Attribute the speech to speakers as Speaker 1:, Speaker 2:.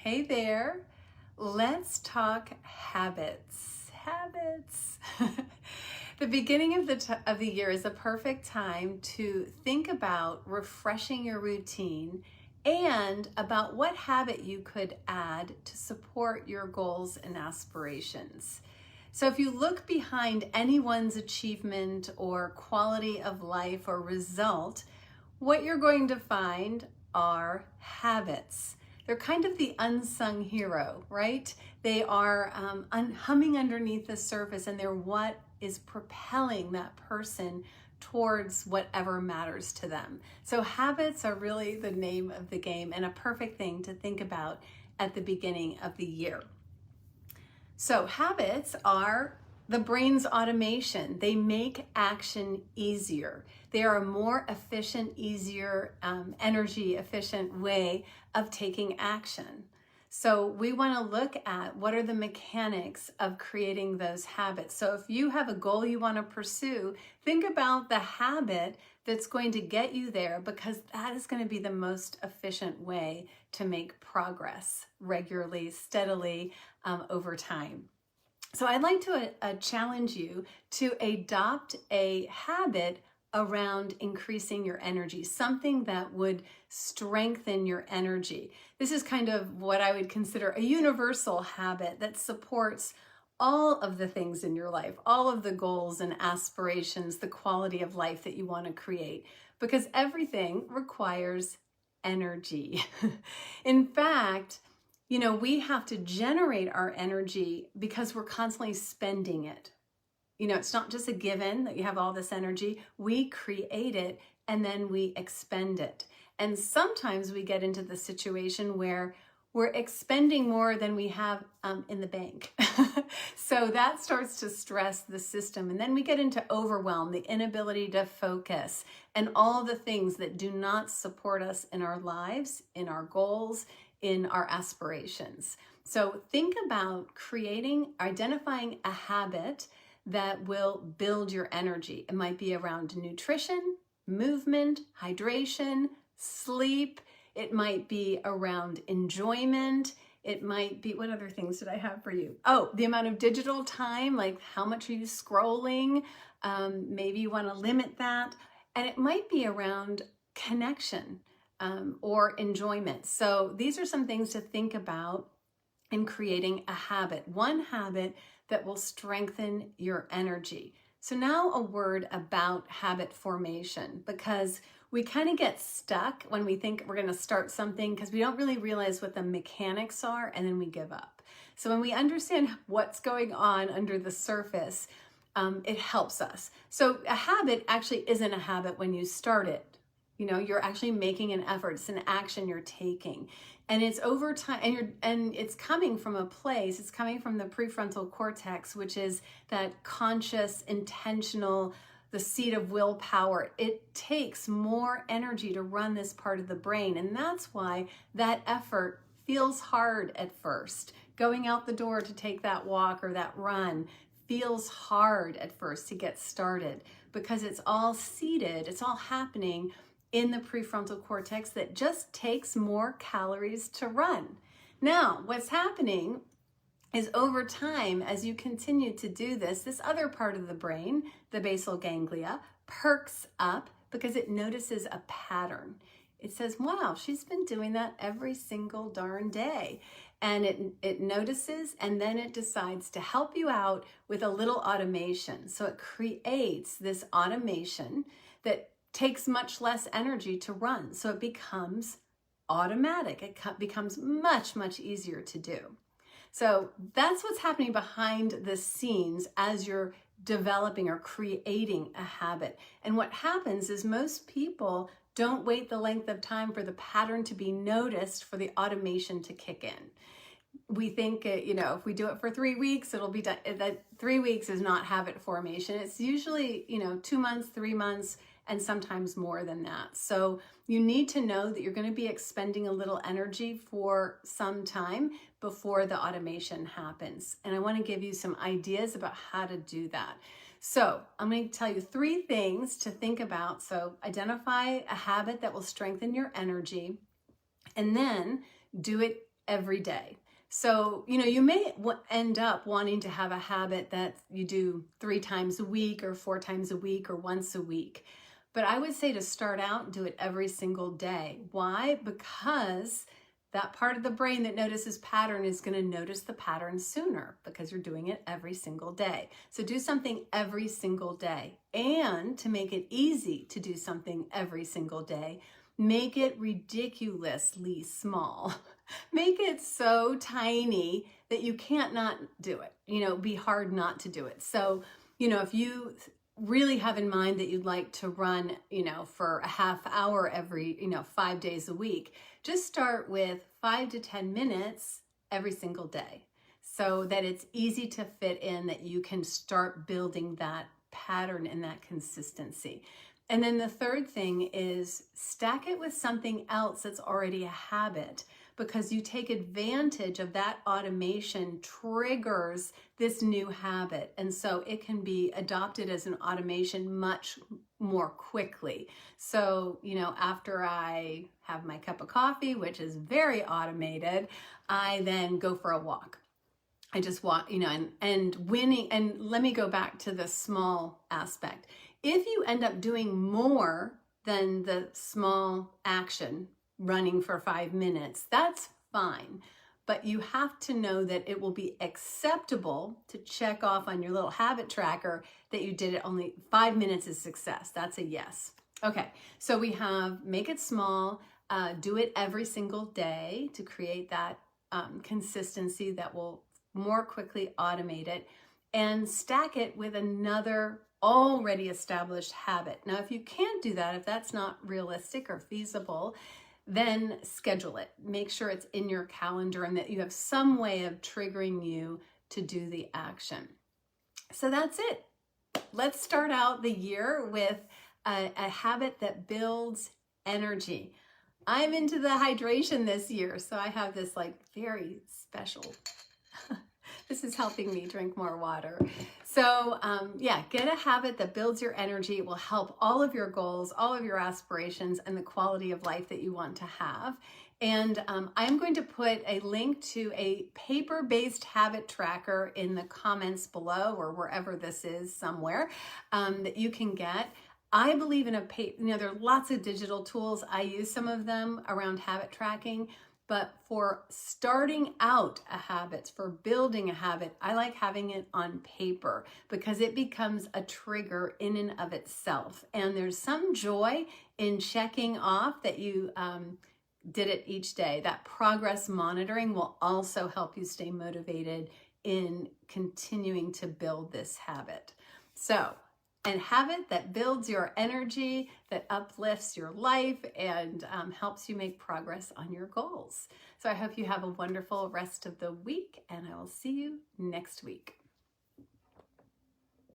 Speaker 1: Hey there. Let's talk habits. Habits. The beginning of the year is a perfect time to think about refreshing your routine and about what habit you could add to support your goals and aspirations. So if you look behind anyone's achievement or quality of life or result, what you're going to find are habits. They're kind of the unsung hero, right? They are humming underneath the surface, and they're what is propelling that person towards whatever matters to them. So habits are really the name of the game and a perfect thing to think about at the beginning of the year. So habits are the brain's automation. They make action easier. They are a more efficient, easier, energy efficient way of taking action. So we want to look at what are the mechanics of creating those habits. So if you have a goal you want to pursue, think about the habit that's going to get you there, because that is going to be the most efficient way to make progress regularly, steadily, over time. So I'd like to challenge you to adopt a habit around increasing your energy, something that would strengthen your energy. This is kind of what I would consider a universal habit that supports all of the things in your life, all of the goals and aspirations, the quality of life that you want to create, because everything requires energy. In fact, we have to generate our energy because we're constantly spending it. It's not just a given that you have all this energy. We create it and then we expend it. And sometimes we get into the situation where we're expending more than we have in the bank. So that starts to stress the system. And then we get into overwhelm, the inability to focus, and all the things that do not support us in our lives, in our goals, in our aspirations. So think about identifying a habit that will build your energy. It might be around nutrition, movement, hydration, sleep. It might be around enjoyment. It might be, what other things did I have for you? Oh, the amount of digital time, like how much are you scrolling? Maybe you want to limit that. And it might be around connection or enjoyment. So these are some things to think about in creating a habit, one habit that will strengthen your energy. So now a word about habit formation, because we kind of get stuck when we think we're going to start something because we don't really realize what the mechanics are, and then we give up. So when we understand what's going on under the surface, it helps us. So a habit actually isn't a habit when you start it. You're actually making an effort. It's an action you're taking. And it's over time, and it's coming from a place, it's coming from the prefrontal cortex, which is that conscious, intentional, the seat of willpower. It takes more energy to run this part of the brain. And that's why that effort feels hard at first. Going out the door to take that walk or that run feels hard at first to get started, because it's all seated, it's all happening in the prefrontal cortex that just takes more calories to run. Now, what's happening is over time, as you continue to do this other part of the brain, the basal ganglia, perks up because it notices a pattern. It says, wow, she's been doing that every single darn day. And it notices, and then it decides to help you out with a little automation. So it creates this automation that takes much less energy to run. So it becomes automatic. It becomes much, much easier to do. So that's what's happening behind the scenes as you're developing or creating a habit. And what happens is most people don't wait the length of time for the pattern to be noticed for the automation to kick in. We think, if we do it for 3 weeks, it'll be done. That 3 weeks is not habit formation. It's usually, 2 months, 3 months, and sometimes more than that. So you need to know that you're going to be expending a little energy for some time before the automation happens. And I want to give you some ideas about how to do that. So I'm going to tell you 3 things to think about. So identify a habit that will strengthen your energy, and then do it every day. So, you may end up wanting to have a habit that you do 3 times a week or 4 times a week or once a week. But I would say to start out, do it every single day. Why? Because that part of the brain that notices pattern is going to notice the pattern sooner because you're doing it every single day. So do something every single day. And to make it easy to do something every single day, make it ridiculously small. Make it so tiny that you can't not do it. Be hard not to do it. So, if you really have in mind that you'd like to run, for a half hour every, 5 days a week, just start with 5 to 10 minutes every single day so that it's easy to fit in, that you can start building that pattern and that consistency. And then the third thing is stack it with something else that's already a habit, because you take advantage of that automation triggers this new habit. And so it can be adopted as an automation much more quickly. So, after I have my cup of coffee, which is very automated, I then go for a walk. I just walk, and winning. And let me go back to the small aspect. If you end up doing more than the small action, running for 5 minutes, that's fine. But you have to know that it will be acceptable to check off on your little habit tracker that you did it only 5 minutes is success. That's a yes. Okay, so we have make it small, do it every single day to create that consistency that will more quickly automate it, and stack it with another already established habit. Now, if you can't do that, if that's not realistic or feasible, then schedule it. Make sure it's in your calendar and that you have some way of triggering you to do the action. So that's it. Let's start out the year with a habit that builds energy. I'm into the hydration this year, so I have this very special this is helping me drink more water. So get a habit that builds your energy. It will help all of your goals, all of your aspirations, and the quality of life that you want to have. And I'm going to put a link to a paper-based habit tracker in the comments below, or wherever this is somewhere, that you can get. I believe in there are lots of digital tools. I use some of them around habit tracking. But for starting out a habit, for building a habit, I like having it on paper because it becomes a trigger in and of itself. And there's some joy in checking off that you did it each day. That progress monitoring will also help you stay motivated in continuing to build this habit. So, a habit that builds your energy, that uplifts your life, and helps you make progress on your goals. So I hope you have a wonderful rest of the week, and I will see you next week.